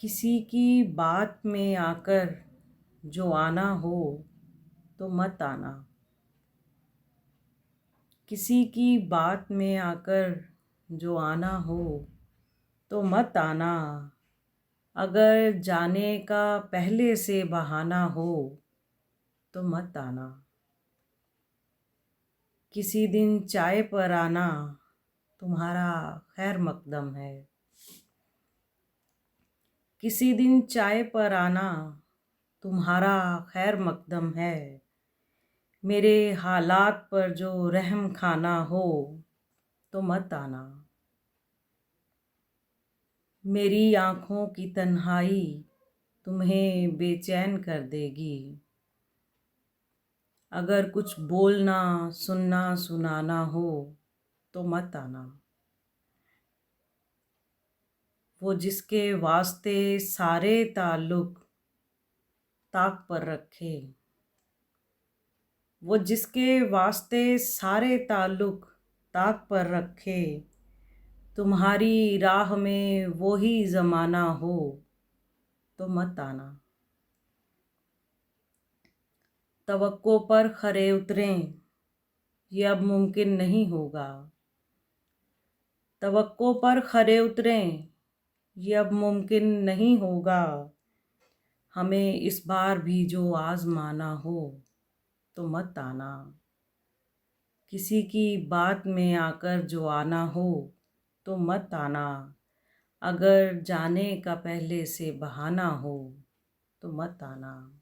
किसी की बात में आकर जो आना हो तो मत आना। किसी की बात में आकर जो आना हो तो मत आना। अगर जाने का पहले से बहाना हो तो मत आना। किसी दिन चाय पर आना तुम्हारा खैर मकदम है। किसी दिन चाय पर आना तुम्हारा खैर मकदम है। मेरे हालात पर जो रहम खाना हो तो मत आना। मेरी आँखों की तन्हाई तुम्हें बेचैन कर देगी। अगर कुछ बोलना सुनना सुनाना हो तो मत आना। वो जिसके वास्ते सारे ताल्लुक ताक पर रखे। वो जिसके वास्ते सारे ताल्लुक ताक पर रखे। तुम्हारी राह में वो ही ज़माना हो तो मत आना। तवक्को पर खरे उतरें ये अब मुमकिन नहीं होगा। तवक्को पर खरे उतरें ये अब मुमकिन नहीं होगा। हमें इस बार भी जो आज़माना हो तो मत आना। किसी की बात में आकर जो आना हो तो मत आना। अगर जाने का पहले से बहाना हो तो मत आना।